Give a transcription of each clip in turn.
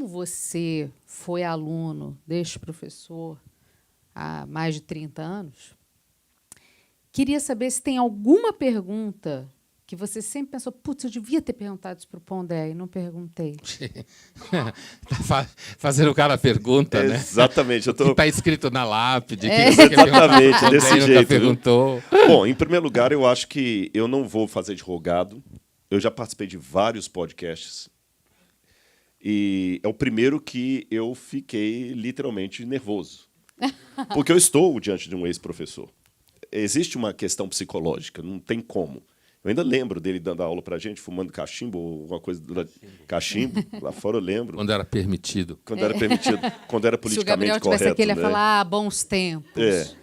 como você foi aluno deste professor há mais de 30 anos, queria saber se tem alguma pergunta que você sempre pensou, putz, eu devia ter perguntado isso para o Pondé e não perguntei. Fazendo o cara pergunta, né? Exatamente. O que está escrito na lápide. Exatamente, desse jeito. Perguntou. Bom, em primeiro lugar, eu acho que eu não vou fazer de rogado. Eu já participei de vários podcasts. E é o primeiro que eu fiquei literalmente nervoso. Porque eu estou diante de um ex-professor. Existe uma questão psicológica, não tem como. Eu ainda lembro dele dando aula pra gente, fumando cachimbo, ou alguma coisa. Cachimbo, lá fora eu lembro. Quando era permitido. Quando era permitido, quando era politicamente correto. Se o Gabriel tivesse aqui, ele ia né? falar, bons tempos.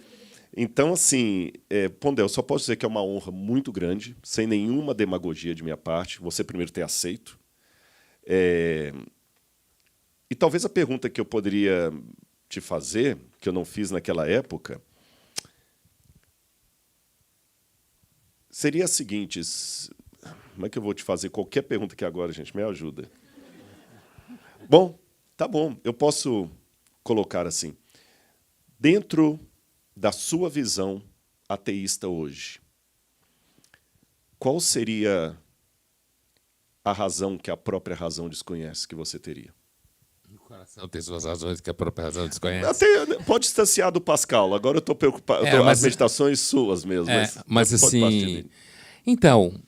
Então, assim, Pondé, eu só posso dizer que é uma honra muito grande, sem nenhuma demagogia de minha parte, você primeiro ter aceito. E talvez a pergunta que eu poderia te fazer, que eu não fiz naquela época, seria a seguinte: como é que eu vou te fazer qualquer pergunta aqui agora, gente? Me ajuda. Bom, tá bom. Eu posso colocar assim. Dentro da sua visão ateísta hoje, qual seria a razão que a própria razão desconhece que você teria? O coração tem suas razões que a própria razão desconhece. Até, pode distanciar do Pascal. Agora eu estou preocupado. As meditações suas mesmo. Mas assim... Então,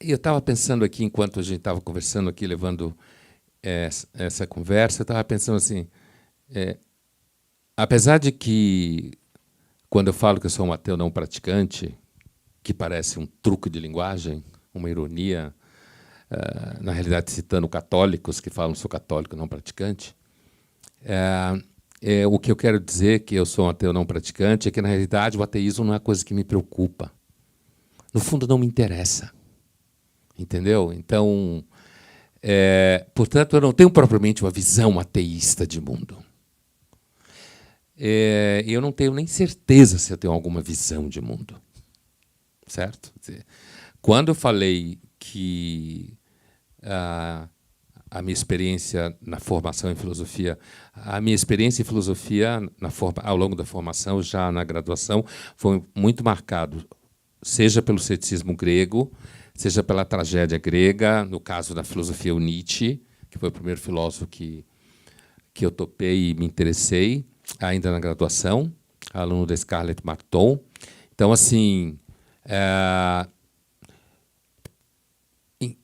eu estava pensando aqui, enquanto a gente estava conversando aqui, levando essa conversa, eu estava pensando assim, apesar de que, quando eu falo que eu sou um ateu não praticante, que parece um truque de linguagem, uma ironia, na realidade citando católicos que falam sou católico não praticante, o que eu quero dizer que eu sou um ateu não praticante é que, na realidade, o ateísmo não é coisa que me preocupa. No fundo, não me interessa. Entendeu? Então, portanto, eu não tenho propriamente uma visão ateísta de mundo. Eu não tenho nem certeza se eu tenho alguma visão de mundo. Certo? Quando eu falei que a minha experiência na formação em filosofia, ao longo da formação, já na graduação, foi muito marcado, seja pelo ceticismo grego, seja pela tragédia grega, no caso da filosofia, o Nietzsche, que foi o primeiro filósofo que eu topei e me interessei, ainda na graduação, aluno da Scarlett Marton. Então, assim...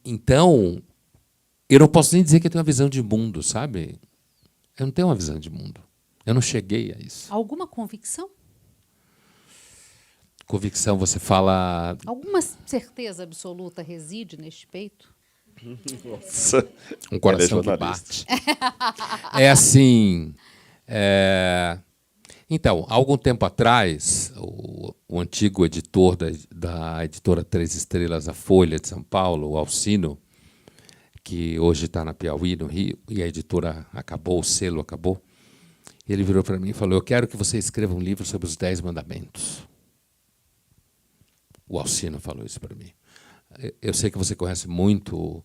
Então, eu não posso nem dizer que eu tenho uma visão de mundo, sabe? Eu não tenho uma visão de mundo. Eu não cheguei a isso. Alguma convicção? Convicção, você fala... Alguma certeza absoluta reside neste peito? Nossa. Um coração que bate. É assim... Então, há algum tempo atrás, o antigo editor da editora Três Estrelas, a Folha de São Paulo, o Alcino, que hoje está na Piauí, no Rio, e a editora acabou, o selo acabou, ele virou para mim e falou: eu quero que você escreva um livro sobre os 10 mandamentos. O Alcino falou isso para mim. Eu sei que você conhece muito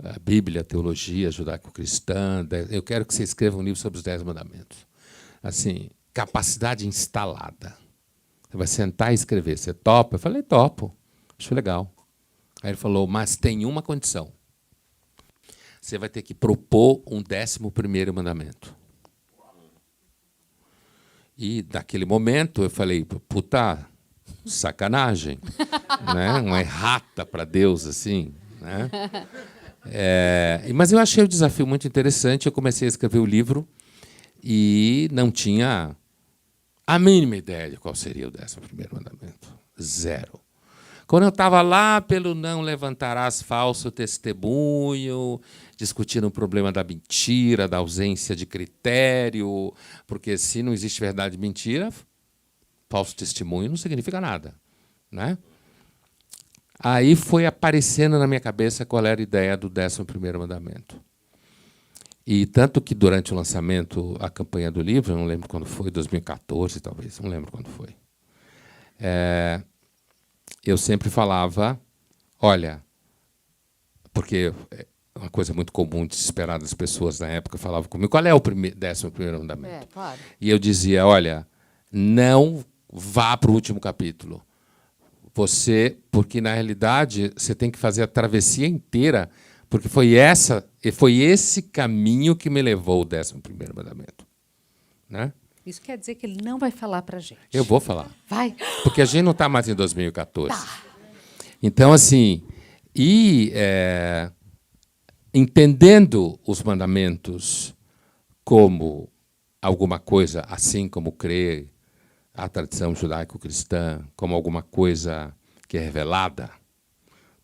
a Bíblia, a teologia judaico-cristã, eu quero que você escreva um livro sobre os 10 mandamentos. Assim, capacidade instalada. Você vai sentar e escrever. Você topa? Eu falei, topo. Acho legal. Aí ele falou, mas tem uma condição. Você vai ter que propor um 11º mandamento. E, naquele momento, eu falei, puta, sacanagem. Né? Uma errata para Deus, assim. Né? Mas eu achei o desafio muito interessante. Eu comecei a escrever o livro e não tinha a mínima ideia de qual seria o 11º mandamento. Zero. Quando eu estava lá pelo não levantarás falso testemunho, discutindo o problema da mentira, da ausência de critério, porque se não existe verdade e mentira, falso testemunho não significa nada. Né? Aí foi aparecendo na minha cabeça qual era a ideia do 11º mandamento. E tanto que, durante o lançamento, a campanha do livro, eu não lembro quando foi, 2014 talvez, não lembro quando foi, eu sempre falava, olha, porque uma coisa muito comum de se esperar das pessoas na época, falavam comigo, qual é o 11º mandamento? Claro. E eu dizia, olha, não vá para o último capítulo. Porque na realidade você tem que fazer a travessia inteira, porque foi esse caminho que me levou ao 11º mandamento, né? Isso quer dizer que ele não vai falar para a gente. Eu vou falar. Vai. Porque a gente não está mais em 2014. Tá. Então, assim, entendendo os mandamentos como alguma coisa, assim como crer a tradição judaico-cristã, como alguma coisa que é revelada,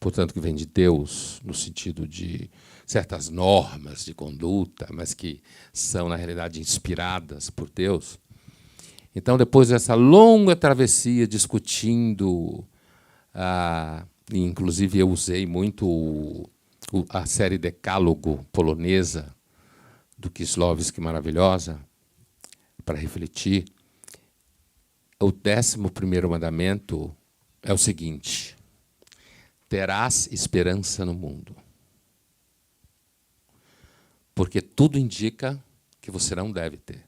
portanto, que vem de Deus, no sentido de certas normas de conduta, mas que são, na realidade, inspiradas por Deus. Então, depois dessa longa travessia discutindo, inclusive eu usei muito a série Decálogo polonesa, do Kieslowski, maravilhosa, para refletir, o 11º mandamento é o seguinte: terás esperança no mundo. Porque tudo indica que você não deve ter.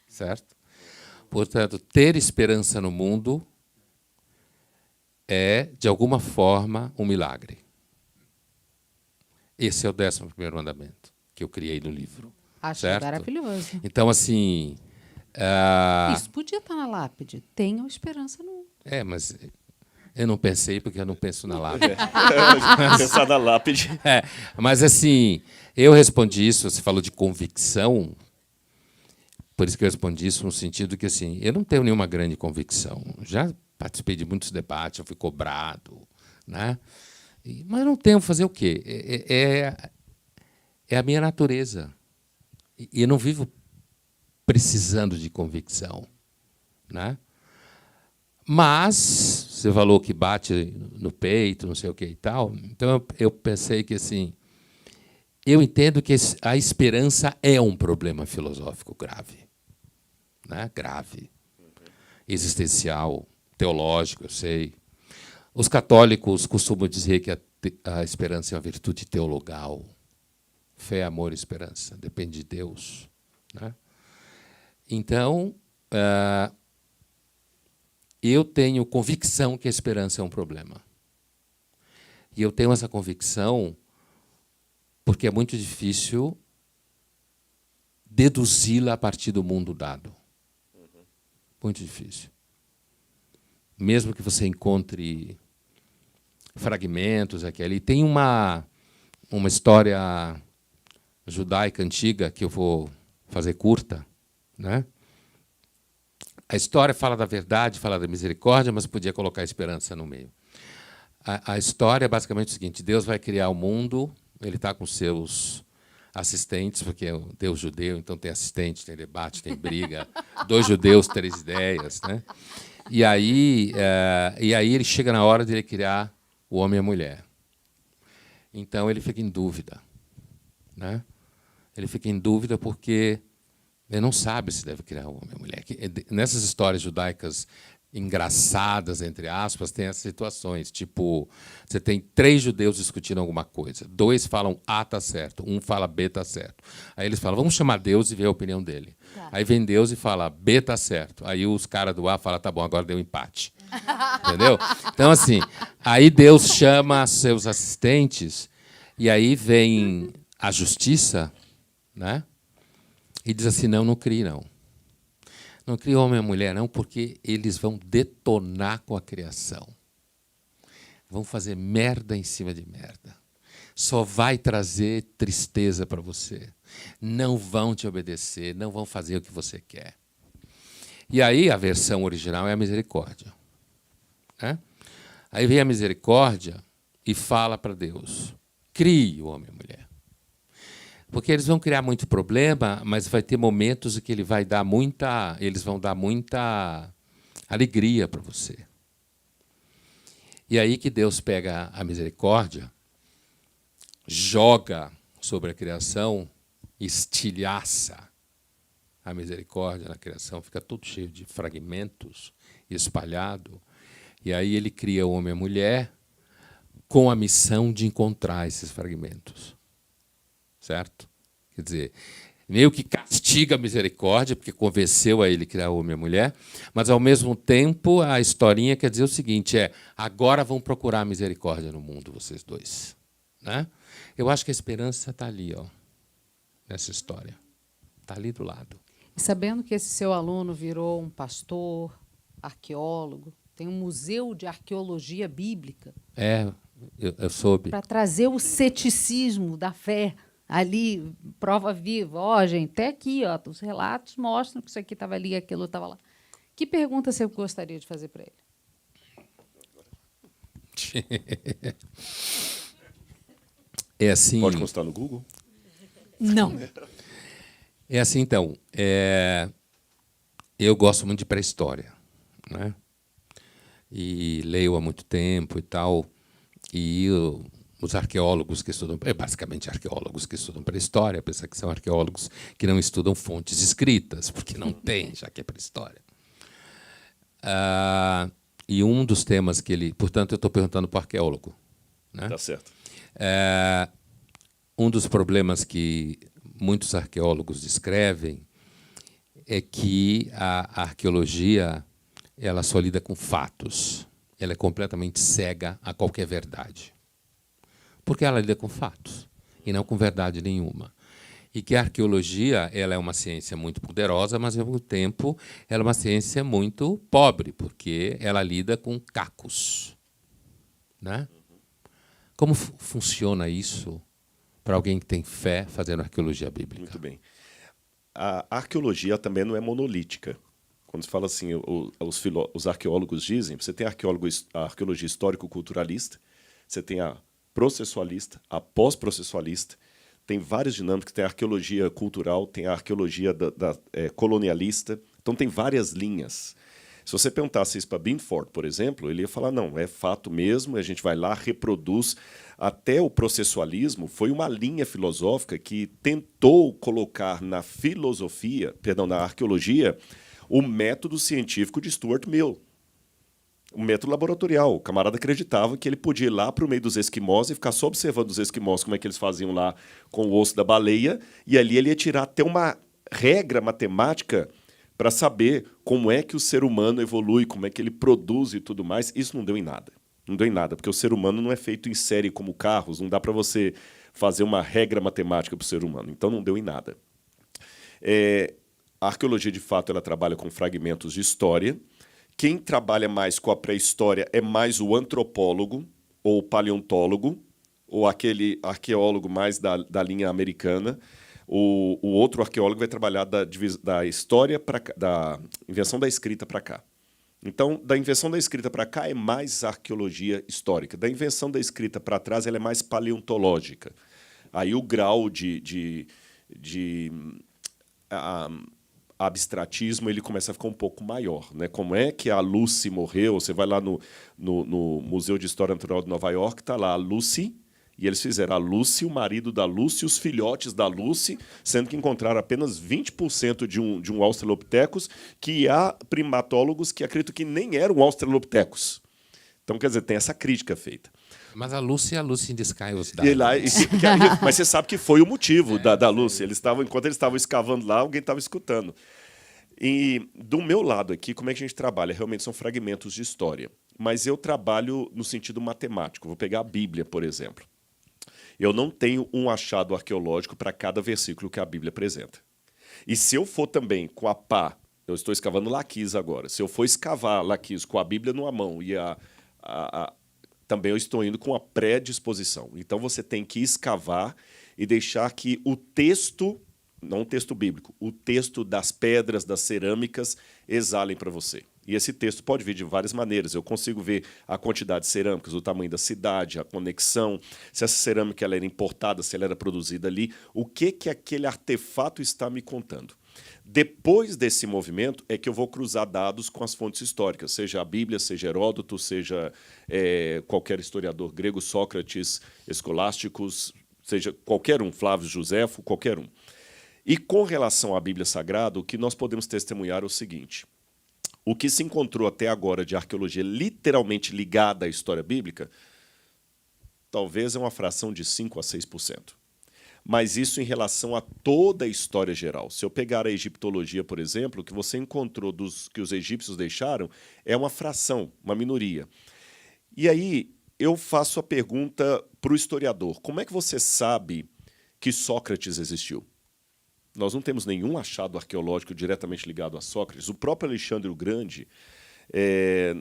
Certo? Portanto, ter esperança no mundo é, de alguma forma, um milagre. Esse é o 11º mandamento que eu criei no livro. Acho certo? maravilhoso. Então, assim... Isso podia estar na lápide. Tenham esperança no mundo. Mas eu não pensei, porque eu não penso na lápide. Pensar na lápide. Mas, assim, eu respondi isso, você falou de convicção, por isso que eu respondi isso no sentido que, assim, eu não tenho nenhuma grande convicção. Já participei de muitos debates, eu fui cobrado, né? Mas eu não tenho fazer o quê? É a minha natureza. E eu não vivo precisando de convicção, né? Mas você falou que bate no peito, não sei o que e tal. Então eu pensei que, assim, eu entendo que a esperança é um problema filosófico grave, né? Grave, existencial, teológico, eu sei. Os católicos costumam dizer que a esperança é uma virtude teologal. Fé, amor e esperança. Depende de Deus, né? Então, eu tenho convicção que a esperança é um problema. E eu tenho essa convicção porque é muito difícil deduzi-la a partir do mundo dado. Muito difícil. Mesmo que você encontre fragmentos aqui ali. Tem uma história judaica antiga que eu vou fazer curta, né? A história fala da verdade, fala da misericórdia, mas podia colocar a esperança no meio. A história é basicamente o seguinte: Deus vai criar o mundo, ele está com seus assistentes, porque é um Deus judeu, então tem assistente, tem debate, tem briga, 2 judeus, 3 ideias, né? E aí ele chega na hora de ele criar o homem e a mulher. Então ele fica em dúvida, né? Ele fica em dúvida porque ele não sabe se deve criar o homem e a mulher. Nessas histórias judaicas engraçadas, entre aspas, tem essas situações. Tipo, você tem 3 judeus discutindo alguma coisa. 2 falam A está certo, 1 fala B está certo. Aí eles falam, vamos chamar Deus e ver a opinião dele. Tá. Aí vem Deus e fala, B está certo. Aí os caras do A falam, tá bom, agora deu empate. Entendeu? Então, assim, aí Deus chama seus assistentes e aí vem a justiça, né? E diz assim, não crie, não. Não crie homem e mulher, não, porque eles vão detonar com a criação. Vão fazer merda em cima de merda. Só vai trazer tristeza para você. Não vão te obedecer, não vão fazer o que você quer. E aí a versão original é a misericórdia, né? Aí vem a misericórdia e fala para Deus, crie o homem e a mulher. Porque eles vão criar muito problema, mas vai ter momentos em que eles vão dar muita alegria para você. E aí que Deus pega a misericórdia, joga sobre a criação, estilhaça a misericórdia na criação, fica tudo cheio de fragmentos, espalhado. E aí ele cria o homem e a mulher, com a missão de encontrar esses fragmentos. Certo? Quer dizer, meio que castiga a misericórdia, porque convenceu a ele a criar homem e mulher, mas, ao mesmo tempo, a historinha quer dizer o seguinte, agora vão procurar a misericórdia no mundo, vocês dois. Né? Eu acho que a esperança está ali, ó, nessa história. Está ali do lado. E sabendo que esse seu aluno virou um pastor, arqueólogo, tem um museu de arqueologia bíblica. Eu soube. Para trazer o ceticismo da fé ali, prova viva. Ó, gente, até aqui, ó, os relatos mostram que isso aqui estava ali, aquilo estava lá. Que pergunta você gostaria de fazer para ele? É assim. Pode constar no Google? Não. É assim, então. Eu gosto muito de pré-história, né? E leio há muito tempo e tal. E os arqueólogos que estudam, basicamente arqueólogos que estudam pré-história, apesar que são arqueólogos que não estudam fontes escritas, porque não tem, já que é pré-história. E um dos temas que ele... Portanto, eu estou perguntando para o arqueólogo. Né? Tá certo. Um dos problemas que muitos arqueólogos descrevem é que a arqueologia ela só lida com fatos. Ela é completamente cega a qualquer verdade. Porque ela lida com fatos e não com verdade nenhuma. E que a arqueologia ela é uma ciência muito poderosa, mas, ao mesmo tempo, ela é uma ciência muito pobre, porque ela lida com cacos. Né? Como funciona isso para alguém que tem fé fazendo arqueologia bíblica? Muito bem. A arqueologia também não é monolítica. Quando se fala assim, os arqueólogos dizem, você tem a arqueologia histórico-culturalista, você tem a processualista, a pós-processualista, tem várias dinâmicas, tem a arqueologia cultural, tem a arqueologia colonialista, então tem várias linhas. Se você perguntasse isso para Binford, por exemplo, ele ia falar, não, é fato mesmo, a gente vai lá, reproduz. Até o processualismo foi uma linha filosófica que tentou colocar na na arqueologia, o método científico de Stuart Mill. O método laboratorial. O camarada acreditava que ele podia ir lá para o meio dos esquimós e ficar só observando os esquimós, como é que eles faziam lá com o osso da baleia, e ali ele ia tirar até uma regra matemática para saber como é que o ser humano evolui, como é que ele produz e tudo mais. Isso não deu em nada. Não deu em nada, porque o ser humano não é feito em série como carros, não dá para você fazer uma regra matemática para o ser humano. Então, não deu em nada. A arqueologia, de fato, ela trabalha com fragmentos de história. Quem trabalha mais com a pré-história é mais o antropólogo ou o paleontólogo, ou aquele arqueólogo mais da linha americana. O outro arqueólogo vai trabalhar da história da invenção da escrita para cá. Então, da invenção da escrita para cá é mais arqueologia histórica. Da invenção da escrita para trás ela é mais paleontológica. Aí o grau de abstratismo ele começa a ficar um pouco maior. Né? Como é que a Lucy morreu? Você vai lá no Museu de História Natural de Nova York, está lá a Lucy, e eles fizeram a Lucy, o marido da Lucy, os filhotes da Lucy, sendo que encontraram apenas 20% de um Australopithecus, que há primatólogos que acreditam que nem eram Australopithecus. Então, quer dizer, tem essa crítica feita. Mas a Lucy in the Sky was mas você sabe que foi o motivo da Lucy. Enquanto eles estavam escavando lá, alguém estava escutando. E do meu lado aqui, como é que a gente trabalha? Realmente são fragmentos de história. Mas eu trabalho no sentido matemático. Vou pegar a Bíblia, por exemplo. Eu não tenho um achado arqueológico para cada versículo que a Bíblia apresenta. E se eu for também com a pá, eu estou escavando Laquis agora, se eu for escavar Laquis com a Bíblia numa mão e também eu estou indo com a predisposição. Então você tem que escavar e deixar que o texto, não o texto bíblico, o texto das pedras, das cerâmicas, exalem para você. E esse texto pode vir de várias maneiras. Eu consigo ver a quantidade de cerâmicas, o tamanho da cidade, a conexão, se essa cerâmica ela era importada, se ela era produzida ali, o que aquele artefato está me contando. Depois desse movimento é que eu vou cruzar dados com as fontes históricas, seja a Bíblia, seja Heródoto, seja qualquer historiador grego, Sócrates, escolásticos, seja qualquer um, Flávio Josefo, qualquer um. E com relação à Bíblia Sagrada, o que nós podemos testemunhar é o seguinte: o que se encontrou até agora de arqueologia literalmente ligada à história bíblica talvez é uma fração de 5 a 6%. Mas isso em relação a toda a história geral. Se eu pegar a egiptologia, por exemplo, o que você encontrou dos que os egípcios deixaram é uma fração, uma minoria. E aí eu faço a pergunta para o historiador: como é que você sabe que Sócrates existiu? Nós não temos nenhum achado arqueológico diretamente ligado a Sócrates. O próprio Alexandre o Grande,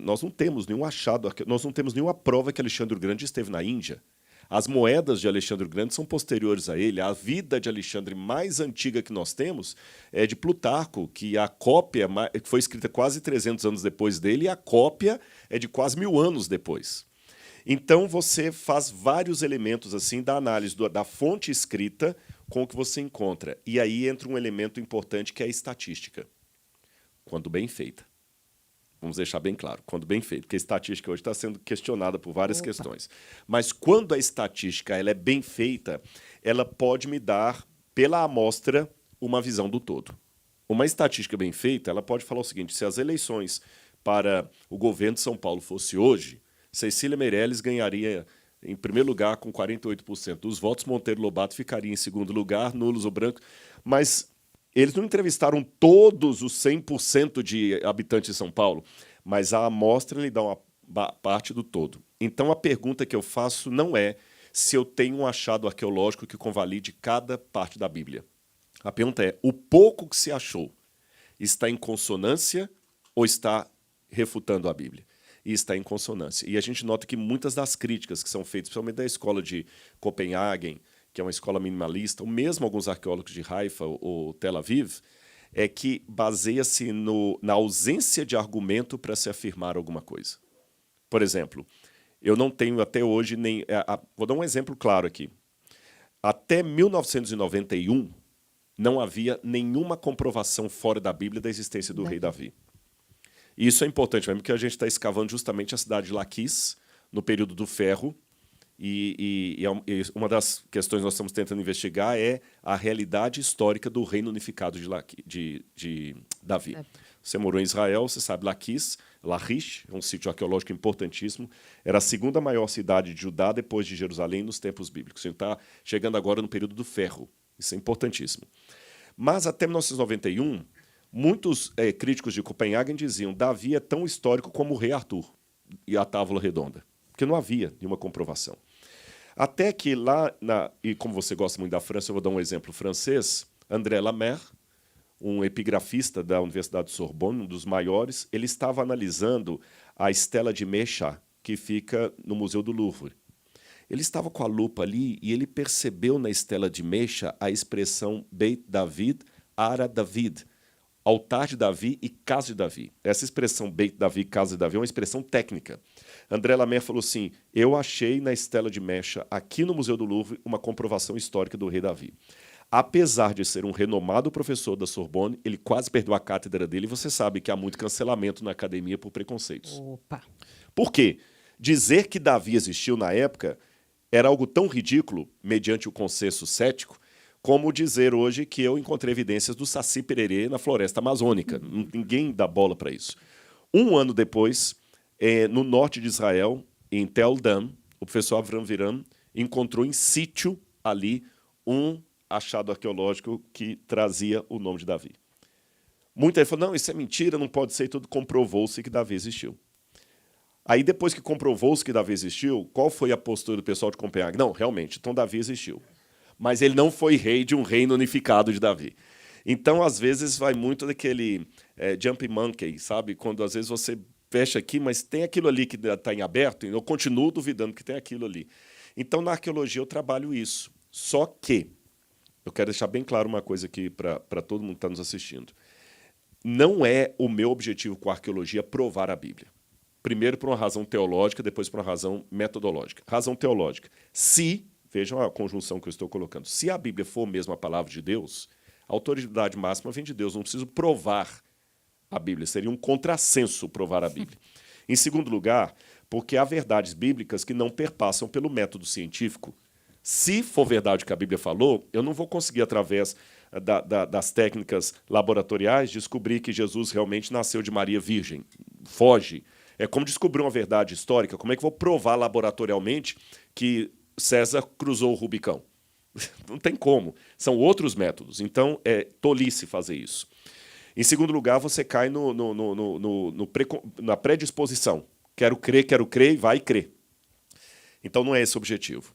nós não temos nenhum achado, nós não temos nenhuma prova que Alexandre o Grande esteve na Índia. As moedas de Alexandre o Grande são posteriores a ele. A vida de Alexandre mais antiga que nós temos é de Plutarco, que a cópia foi escrita quase 300 anos depois dele, e a cópia é de quase 1000 anos depois. Então, você faz vários elementos assim da análise da fonte escrita com o que você encontra. E aí entra um elemento importante, que é a estatística, quando bem feita. Vamos deixar bem claro, quando bem feito, porque a estatística hoje está sendo questionada por várias questões. Mas quando a estatística ela é bem feita, ela pode me dar, pela amostra, uma visão do todo. Uma estatística bem feita, ela pode falar o seguinte: se as eleições para o governo de São Paulo fosse hoje, Cecília Meirelles ganharia em primeiro lugar com 48% dos votos, Monteiro Lobato ficaria em segundo lugar, nulos ou brancos, mas eles não entrevistaram todos os 100% de habitantes de São Paulo, mas a amostra lhe dá uma parte do todo. Então, a pergunta que eu faço não é se eu tenho um achado arqueológico que convalide cada parte da Bíblia. A pergunta é: o pouco que se achou está em consonância ou está refutando a Bíblia? E está em consonância. E a gente nota que muitas das críticas que são feitas, principalmente da escola de Copenhagen, que é uma escola minimalista, ou mesmo alguns arqueólogos de Haifa ou Tel Aviv, é que baseia-se na ausência de argumento para se afirmar alguma coisa. Por exemplo, eu não tenho até hoje nem... vou dar um exemplo claro aqui. Até 1991, não havia nenhuma comprovação fora da Bíblia da existência do rei Davi. E isso é importante mesmo, porque a gente está escavando justamente a cidade de Laquis, no período do Ferro, e uma das questões que nós estamos tentando investigar é a realidade histórica do reino unificado de Davi. Você morou em Israel, você sabe, Laquis, Lachish, é um sítio arqueológico importantíssimo, era a segunda maior cidade de Judá depois de Jerusalém nos tempos bíblicos. A gente está chegando agora no período do Ferro, isso é importantíssimo. Mas até 1991, muitos críticos de Copenhagen diziam: Davi é tão histórico como o rei Arthur e a Távola Redonda, porque não havia nenhuma comprovação. Até que lá, e como você gosta muito da França, eu vou dar um exemplo francês, André Lamer, um epigrafista da Universidade de Sorbonne, um dos maiores, ele estava analisando a Estela de Mecha, que fica no Museu do Louvre. Ele estava com a lupa ali e ele percebeu na Estela de Mecha a expressão Beit David, Ara David, altar de Davi e casa de Davi. Essa expressão Beit Davi, casa de Davi, é uma expressão técnica. André Lamer falou assim: eu achei na Estela de Mecha, aqui no Museu do Louvre, uma comprovação histórica do rei Davi. Apesar de ser um renomado professor da Sorbonne, ele quase perdeu a cátedra dele, e você sabe que há muito cancelamento na academia por preconceitos. Opa. Por quê? Dizer que Davi existiu na época era algo tão ridículo, mediante o consenso cético, como dizer hoje que eu encontrei evidências do Saci Pererê na floresta amazônica. Ninguém dá bola para isso. Um ano depois, no norte de Israel, em Tel Dan, o professor Avram Viram encontrou em sítio ali um achado arqueológico que trazia o nome de Davi. Muita gente falou: não, isso é mentira, não pode ser, e tudo. Comprovou-se que Davi existiu. Aí, depois que comprovou-se que Davi existiu, qual foi a postura do pessoal de Copenhague? Não, realmente, então Davi existiu. Mas ele não foi rei de um reino unificado de Davi. Então, às vezes, vai muito daquele jumping monkey, sabe? Quando, às vezes, você fecha aqui, mas tem aquilo ali que está em aberto, e eu continuo duvidando que tem aquilo ali. Então, na arqueologia, eu trabalho isso. Só que, eu quero deixar bem claro uma coisa aqui para todo mundo que está nos assistindo. Não é o meu objetivo com a arqueologia provar a Bíblia. Primeiro, por uma razão teológica, depois, por uma razão metodológica. Razão teológica. Vejam a conjunção que eu estou colocando. Se a Bíblia for mesmo a palavra de Deus, a autoridade máxima vem de Deus. Não preciso provar a Bíblia. Seria um contrassenso provar a Bíblia. Em segundo lugar, porque há verdades bíblicas que não perpassam pelo método científico. Se for verdade o que a Bíblia falou, eu não vou conseguir, através das técnicas laboratoriais, descobrir que Jesus realmente nasceu de Maria Virgem. Foge. É como descobrir uma verdade histórica. Como é que eu vou provar laboratorialmente que César cruzou o Rubicão? Não tem como. São outros métodos. Então, é tolice fazer isso. Em segundo lugar, você cai na predisposição. Quero crer e vai crer. Então, não é esse o objetivo.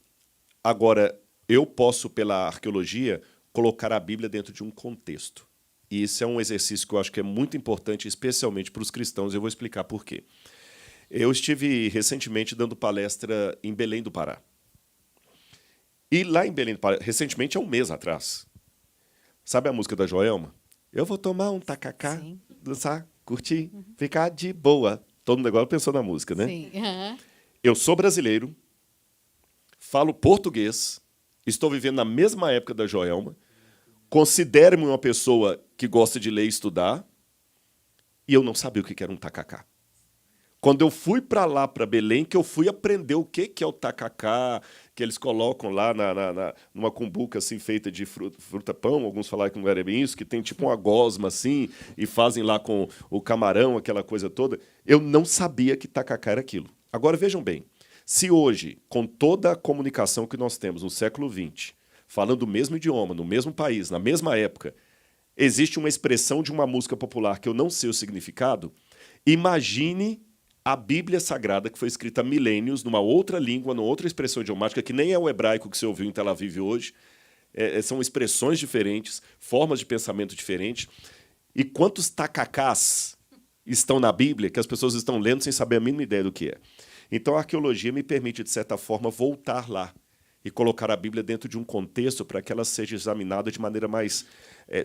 Agora, eu posso, pela arqueologia, colocar a Bíblia dentro de um contexto. E isso é um exercício que eu acho que é muito importante, especialmente para os cristãos. Eu vou explicar por quê. Eu estive recentemente dando palestra em Belém do Pará. E lá em Belém do Pará, recentemente, há um mês atrás, sabe a música da Joelma? Eu vou tomar um tacacá, Sim. dançar, curtir, ficar de boa. Todo mundo agora pensou na música, né? Sim. Uhum. Eu sou brasileiro, falo português, estou vivendo na mesma época da Joelma, considero-me uma pessoa que gosta de ler e estudar, e eu não sabia o que era um tacacá. Quando eu fui para lá, para Belém, que eu fui aprender o que é o tacacá, que eles colocam lá numa cumbuca assim, feita de fruta-pão, alguns falaram que não era bem isso, que tem tipo uma gosma assim, e fazem lá com o camarão, aquela coisa toda. Eu não sabia que tacacá era aquilo. Agora, vejam bem, se hoje, com toda a comunicação que nós temos no século XX, falando o mesmo idioma, no mesmo país, na mesma época, existe uma expressão de uma música popular que eu não sei o significado, imagine a Bíblia Sagrada, que foi escrita há milênios, numa outra língua, numa outra expressão idiomática, que nem é o hebraico que você ouviu em Tel Aviv hoje. São expressões diferentes, formas de pensamento diferentes. E quantos tacacás estão na Bíblia que as pessoas estão lendo sem saber a mínima ideia do que é. Então, a arqueologia me permite, de certa forma, voltar lá e colocar a Bíblia dentro de um contexto para que ela seja examinada de maneira mais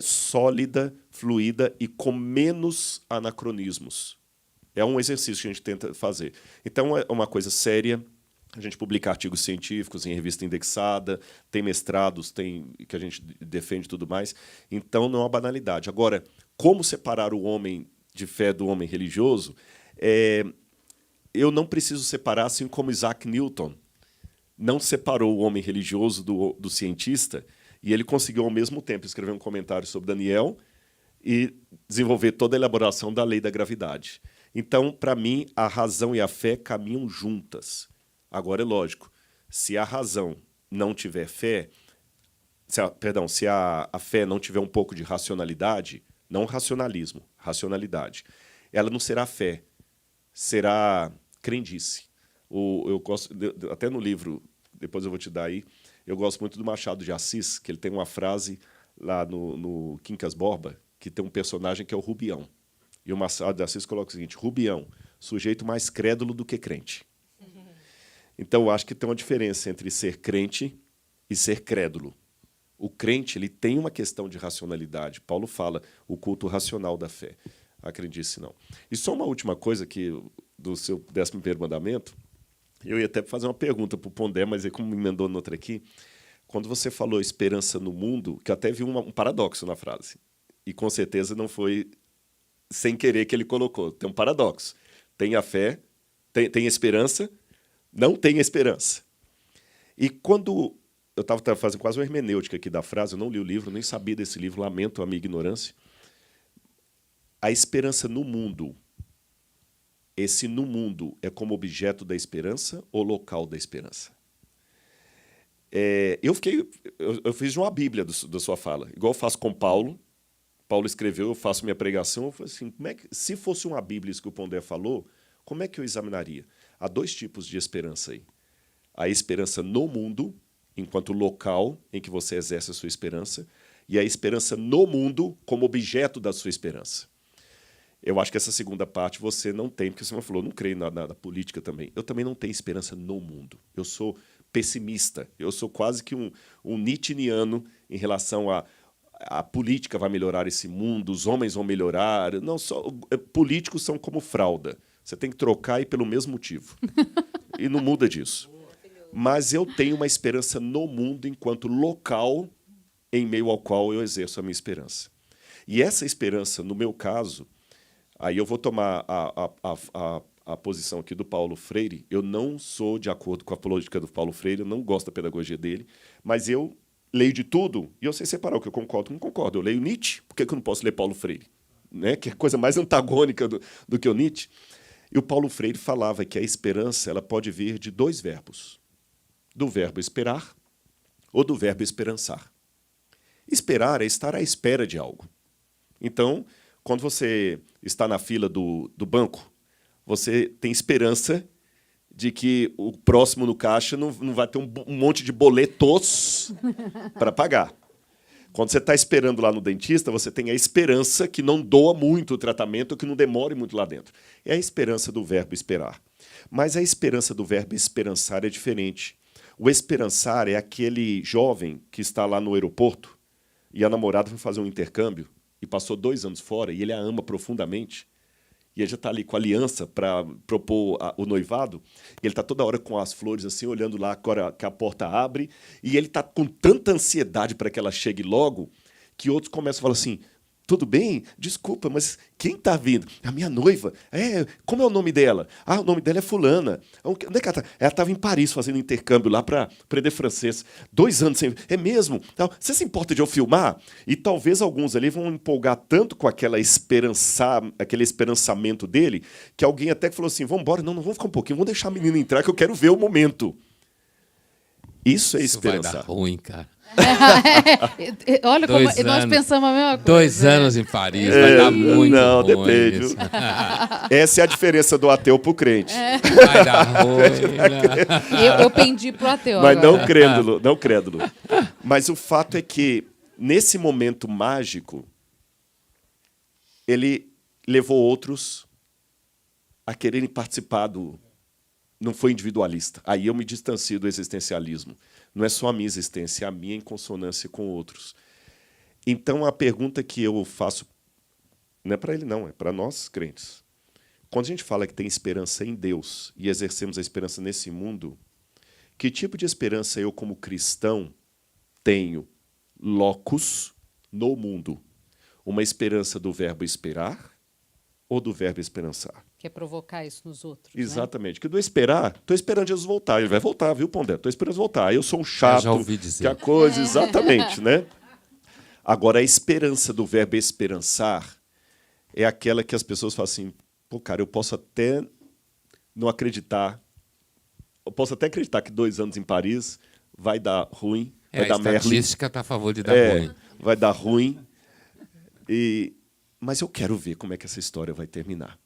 sólida, fluida e com menos anacronismos. É um exercício que a gente tenta fazer. Então, é uma coisa séria. A gente publica artigos científicos em revista indexada, tem mestrados, tem que a gente defende e tudo mais. Então, não é uma banalidade. Agora, como separar o homem de fé do homem religioso? Eu não preciso separar, assim como Isaac Newton não separou o homem religioso do cientista, e ele conseguiu, ao mesmo tempo, escrever um comentário sobre Daniel e desenvolver toda a elaboração da lei da gravidade. Então, para mim, a razão e a fé caminham juntas. Agora, é lógico, se a razão não tiver fé, se a fé não tiver um pouco de racionalidade, não racionalismo, racionalidade, ela não será fé, será crendice. Eu gosto, até no livro, depois eu vou te dar aí, eu gosto muito do Machado de Assis, que ele tem uma frase lá no Quincas Borba, que tem um personagem que é o Rubião. E o Machado de Assis coloca o seguinte: Rubião, sujeito mais crédulo do que crente. Então, eu acho que tem uma diferença entre ser crente e ser crédulo. O crente ele tem uma questão de racionalidade. Paulo fala o culto racional da fé. Acredite, não. E só uma última coisa que do seu 11º mandamento, eu ia até fazer uma pergunta para o Pondé, mas ele como me emendou noutra aqui, quando você falou esperança no mundo, que eu até vi um paradoxo na frase, e com certeza não foi sem querer que ele colocou. Tem um paradoxo. Tem a fé, tem esperança, não tem esperança. E quando eu estava fazendo quase uma hermenêutica aqui da frase, eu não li o livro, nem sabia desse livro, lamento a minha ignorância. A esperança no mundo, esse no mundo é como objeto da esperança ou local da esperança? Eu fiz uma Bíblia da sua fala, igual eu faço com Paulo. Paulo escreveu, eu faço minha pregação, eu falei assim, se fosse uma Bíblia isso que o Pondé falou, como é que eu examinaria? Há 2 tipos de esperança aí. A esperança no mundo, enquanto local em que você exerce a sua esperança, e a esperança no mundo como objeto da sua esperança. Eu acho que essa segunda parte você não tem, porque você falou, não creio na política também. Eu também não tenho esperança no mundo. Eu sou pessimista, eu sou quase que um nietzscheano em relação a política vai melhorar esse mundo, os homens vão melhorar. Não, políticos são como fralda. Você tem que trocar e pelo mesmo motivo. E não muda disso. Mas eu tenho uma esperança no mundo enquanto local em meio ao qual eu exerço a minha esperança. E essa esperança, no meu caso, aí eu vou tomar a posição aqui do Paulo Freire. Eu não sou de acordo com a política do Paulo Freire, eu não gosto da pedagogia dele, mas eu leio de tudo e eu sei separar o que eu concordo e não concordo. Eu leio Nietzsche, por que eu não posso ler Paulo Freire? Né? Que é a coisa mais antagônica do que o Nietzsche. E o Paulo Freire falava que a esperança ela pode vir de dois verbos: do verbo esperar ou do verbo esperançar. Esperar é estar à espera de algo. Então, quando você está na fila do banco, você tem esperança de que o próximo no caixa não vai ter um monte de boletos para pagar. Quando você está esperando lá no dentista, você tem a esperança que não doa muito o tratamento, que não demore muito lá dentro. É a esperança do verbo esperar. Mas a esperança do verbo esperançar é diferente. O esperançar é aquele jovem que está lá no aeroporto e a namorada foi fazer um intercâmbio e passou 2 anos fora e ele a ama profundamente. E ele já está ali com a aliança para propor o noivado, e ele está toda hora com as flores assim, olhando lá agora que a porta abre, e ele está com tanta ansiedade para que ela chegue logo, que outros começam a falar assim: tudo bem? Desculpa, mas quem está vindo? A minha noiva. Como é o nome dela? O nome dela é fulana. Onde é que ela está? Ela estava em Paris fazendo intercâmbio lá para aprender francês. 2 anos sem... É mesmo? Você se importa de eu filmar? E talvez alguns ali vão empolgar tanto com aquele esperançamento dele, que alguém até falou assim: vamos embora, não vamos ficar um pouquinho, vamos deixar a menina entrar que eu quero ver o momento. Isso é esperançar. Vai dar ruim, cara. Olha como nós pensamos a mesma coisa. 2 anos em Paris, vai dar muito não, ruim. Depende. Isso. Essa é a diferença do ateu para o crente. Vai dar ruim. Eu pendi para o ateu. Mas agora. não crédulo. Mas o fato é que, nesse momento mágico, ele levou outros a quererem participar do... Não foi individualista. Aí eu me distancio do existencialismo. Não é só a minha existência, é a minha em consonância com outros. Então, a pergunta que eu faço não é para ele, não, é para nós, crentes. Quando a gente fala que tem esperança em Deus e exercemos a esperança nesse mundo, que tipo de esperança eu, como cristão, tenho locus no mundo? Uma esperança do verbo esperar ou do verbo esperançar? Quer provocar isso nos outros. Exatamente. Né? Que do esperar, estou esperando Jesus voltar. Ele vai voltar, viu, Pondé? Estou esperando voltar. Eu sou um chato. Eu já ouvi dizer. Que a coisa, exatamente, né? Agora, a esperança do verbo esperançar é aquela que as pessoas falam assim: pô, cara, eu posso até não acreditar. Eu posso até acreditar que 2 anos em Paris vai dar ruim, vai dar merda. A estatística está a favor de dar ruim. Vai dar ruim. Mas eu quero ver como é que essa história vai terminar.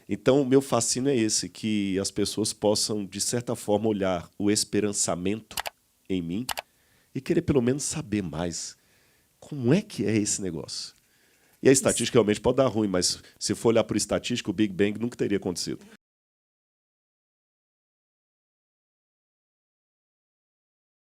Então, o meu fascínio é esse, que as pessoas possam, de certa forma, olhar o esperançamento em mim e querer, pelo menos, saber mais como é que é esse negócio. E a estatística realmente pode dar ruim, mas se for olhar para o estatístico, o Big Bang nunca teria acontecido.